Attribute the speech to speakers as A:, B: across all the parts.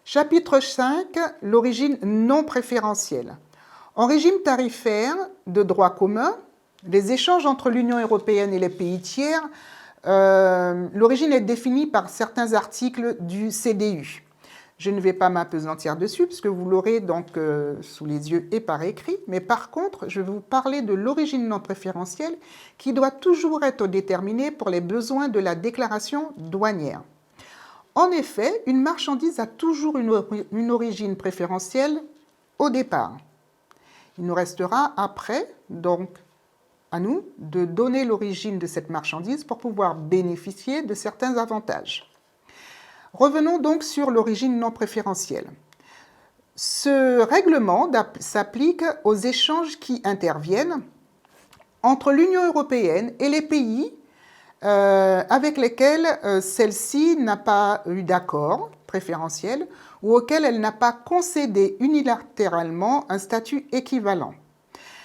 A: Chapitre 5, l'origine non préférentielle. En régime tarifaire de droit commun, les échanges entre l'Union européenne et les pays tiers, l'origine est définie par certains articles du CDU. Je ne vais pas m'appesantir dessus, puisque vous l'aurez donc sous les yeux et par écrit, mais par contre, je vais vous parler de l'origine non préférentielle qui doit toujours être déterminée pour les besoins de la déclaration douanière. En effet, une marchandise a toujours une origine préférentielle au départ. Il nous restera après, donc, à nous de donner l'origine de cette marchandise pour pouvoir bénéficier de certains avantages. Revenons donc sur l'origine non préférentielle. Ce règlement s'applique aux échanges qui interviennent entre l'Union européenne et les pays avec lesquels celle-ci n'a pas eu d'accord préférentiel ou auquel elle n'a pas concédé unilatéralement un statut équivalent.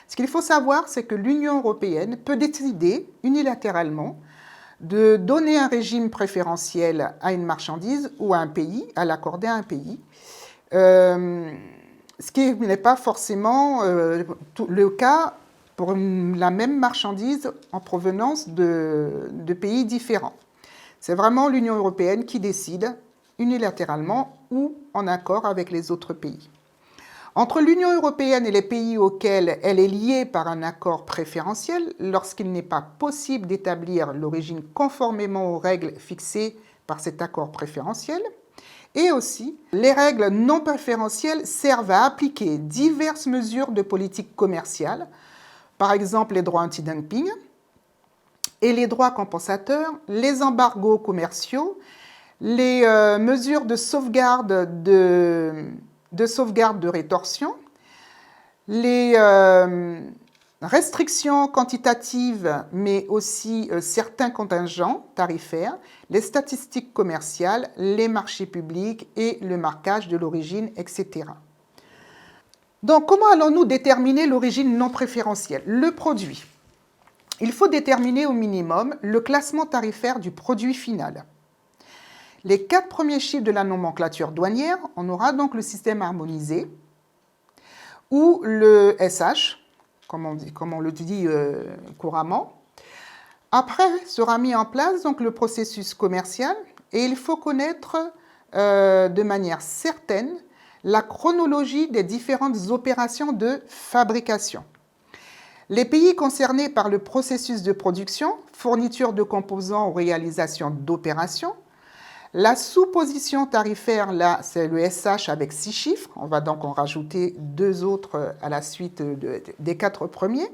A: Ce qu'il faut savoir, c'est que l'Union européenne peut décider unilatéralement de donner un régime préférentiel à une marchandise ou à un pays, à l'accorder à un pays, ce qui n'est pas forcément le cas pour la même marchandise en provenance de pays différents. C'est vraiment l'Union européenne qui décide unilatéralement ou en accord avec les autres pays. Entre l'Union européenne et les pays auxquels elle est liée par un accord préférentiel, lorsqu'il n'est pas possible d'établir l'origine conformément aux règles fixées par cet accord préférentiel, et aussi, les règles non préférentielles servent à appliquer diverses mesures de politique commerciale, par exemple les droits anti-dumping et les droits compensateurs, les embargos commerciaux, les mesures de sauvegarde de rétorsion, les restrictions quantitatives, mais aussi certains contingents tarifaires, les statistiques commerciales, les marchés publics et le marquage de l'origine, etc. Donc, comment allons-nous déterminer l'origine non préférentielle? Le produit. Il faut déterminer au minimum le classement tarifaire du produit final. Les 4 premiers chiffres de la nomenclature douanière, on aura donc le système harmonisé ou le SH, comme on le dit couramment. Après sera mis en place donc le processus commercial et il faut connaître de manière certaine la chronologie des différentes opérations de fabrication. Les pays concernés par le processus de production, fourniture de composants ou réalisation d'opérations, la sous-position tarifaire, là, c'est le SH avec 6 chiffres. On va donc en rajouter 2 autres à la suite des 4 premiers.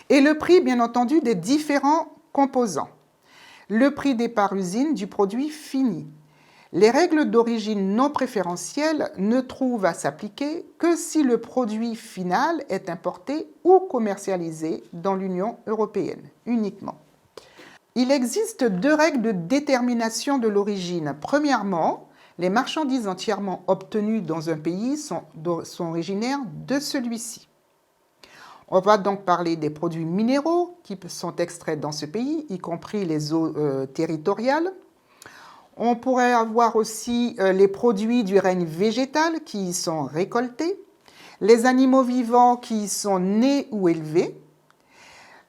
A: Et le prix, bien entendu, des différents composants. Le prix des parts usines du produit fini. Les règles d'origine non préférentielle ne trouvent à s'appliquer que si le produit final est importé ou commercialisé dans l'Union européenne, uniquement. Il existe 2 règles de détermination de l'origine. Premièrement, les marchandises entièrement obtenues dans un pays sont originaires de celui-ci. On va donc parler des produits minéraux qui sont extraits dans ce pays, y compris les eaux territoriales. On pourrait avoir aussi les produits du règne végétal qui y sont récoltés, les animaux vivants qui y sont nés ou élevés,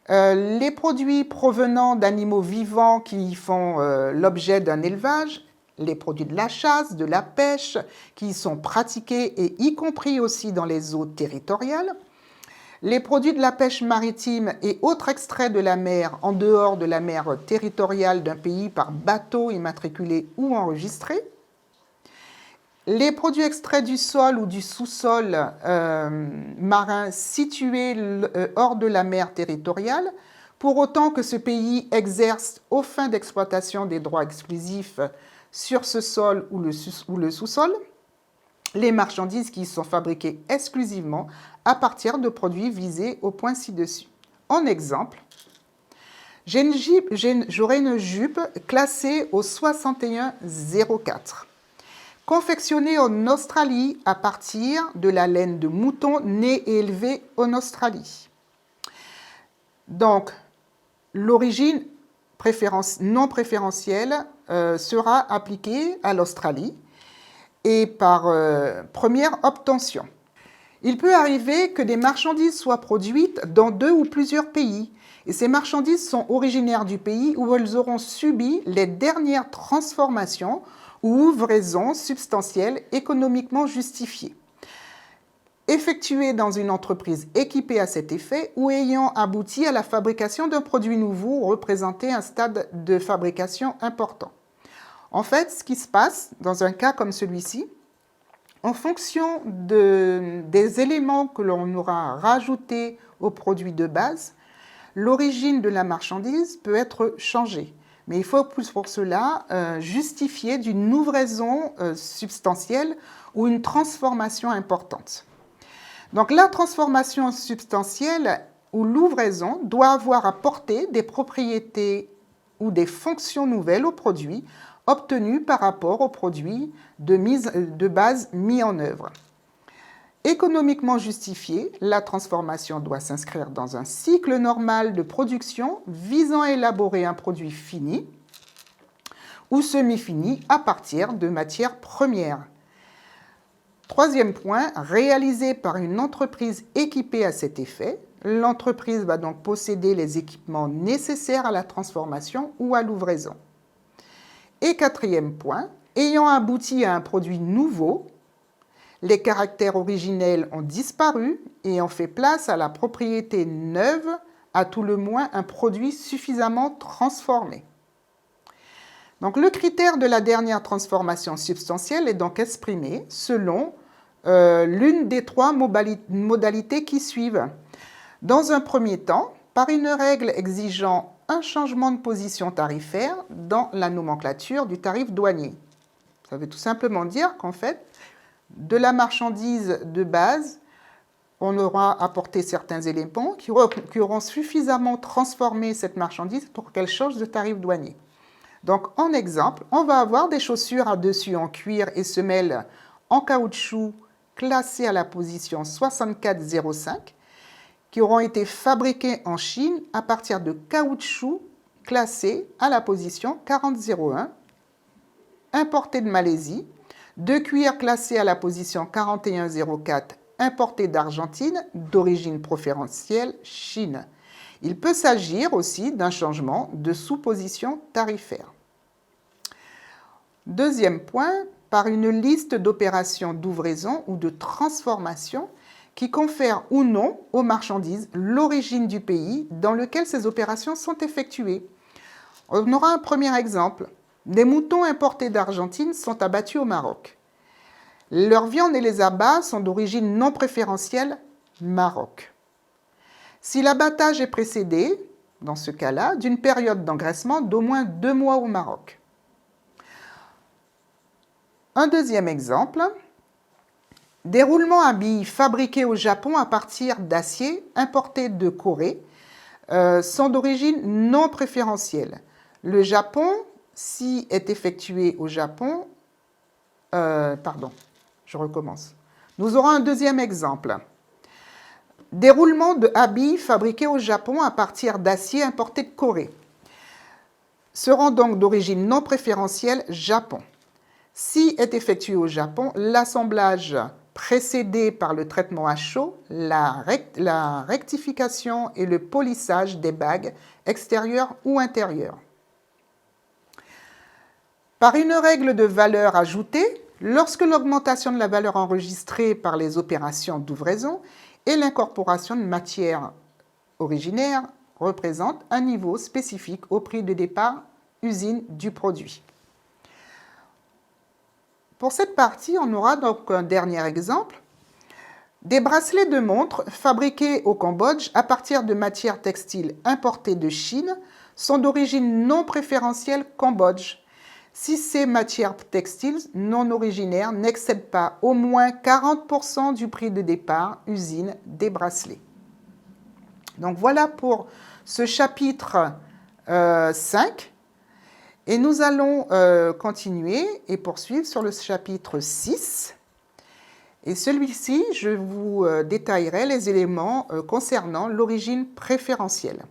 A: les produits provenant d'animaux vivants qui font l'objet d'un élevage, les produits de la chasse, de la pêche, qui y sont pratiqués et y compris aussi dans les eaux territoriales, les produits de la pêche maritime et autres extraits de la mer en dehors de la mer territoriale d'un pays par bateau immatriculé ou enregistré, les produits extraits du sol ou du sous-sol marin situé hors de la mer territoriale, pour autant que ce pays exerce aux fins d'exploitation des droits exclusifs sur ce sol ou le sous-sol, les marchandises qui sont fabriquées exclusivement à partir de produits visés au point ci-dessus. En exemple, j'aurai une jupe classée au 6104, confectionnée en Australie à partir de la laine de mouton né et élevé en Australie. Donc, l'origine non préférentielle sera appliquée à l'Australie et par première obtention. Il peut arriver que des marchandises soient produites dans 2 ou plusieurs pays, et ces marchandises sont originaires du pays où elles auront subi les dernières transformations ou ouvraisons substantielles économiquement justifiées, effectuées dans une entreprise équipée à cet effet ou ayant abouti à la fabrication d'un produit nouveau ou représenté un stade de fabrication important. En fait, ce qui se passe dans un cas comme celui-ci, en fonction des éléments que l'on aura rajoutés au produit de base, l'origine de la marchandise peut être changée. Mais il faut pour cela justifier d'une ouvraison substantielle ou une transformation importante. Donc la transformation substantielle ou l'ouvraison doit avoir apporté des propriétés ou des fonctions nouvelles au produit obtenues par rapport au produit de base mis en œuvre. Économiquement justifiée, la transformation doit s'inscrire dans un cycle normal de production visant à élaborer un produit fini ou semi-fini à partir de matières premières. Troisième point, réalisé par une entreprise équipée à cet effet, l'entreprise va donc posséder les équipements nécessaires à la transformation ou à l'ouvraison. Et quatrième point, ayant abouti à un produit nouveau, les caractères originels ont disparu et ont fait place à la propriété neuve, à tout le moins un produit suffisamment transformé. Donc le critère de la dernière transformation substantielle est donc exprimé selon l'une des 3 modalités qui suivent. Dans un premier temps, par une règle exigeant un changement de position tarifaire dans la nomenclature du tarif douanier. Ça veut tout simplement dire qu'en fait, de la marchandise de base, on aura apporté certains éléments qui auront suffisamment transformé cette marchandise pour qu'elle change de tarif douanier. Donc, en exemple, on va avoir des chaussures à dessus en cuir et semelles en caoutchouc classées à la position 6405 qui auront été fabriquées en Chine à partir de caoutchouc classé à la position 4001, importé de Malaisie, de cuir classé à la position 4104, importé d'Argentine, d'origine préférentielle Chine. Il peut s'agir aussi d'un changement de sous-position tarifaire. Deuxième point, par une liste d'opérations d'ouvraison ou de transformation qui confère ou non aux marchandises l'origine du pays dans lequel ces opérations sont effectuées. On aura un premier exemple. Des moutons importés d'Argentine sont abattus au Maroc. Leur viande et les abats sont d'origine non préférentielle Maroc. Si l'abattage est précédé, dans ce cas-là, d'une période d'engraissement d'au moins 2 mois au Maroc. Un deuxième exemple, des roulements à billes fabriqués au Japon à partir d'acier importé de Corée sont d'origine non préférentielle. Le Japon, si est effectué au Japon, Nous aurons un deuxième exemple. Des roulements de habits fabriqués au Japon à partir d'acier importé de Corée seront donc d'origine non préférentielle Japon. Si est effectué au Japon, l'assemblage précédé par le traitement à chaud, la rectification et le polissage des bagues extérieures ou intérieures. Par une règle de valeur ajoutée, lorsque l'augmentation de la valeur enregistrée par les opérations d'ouvraison et l'incorporation de matières originaires représentent un niveau spécifique au prix de départ usine du produit. Pour cette partie, on aura donc un dernier exemple. Des bracelets de montre fabriqués au Cambodge à partir de matières textiles importées de Chine sont d'origine non préférentielle Cambodge, si ces matières textiles non originaires n'excèdent pas au moins 40% du prix de départ usine des bracelets. Donc voilà pour ce chapitre 5. Et nous allons continuer et poursuivre sur le chapitre 6. Et celui-ci, je vous détaillerai les éléments concernant l'origine préférentielle.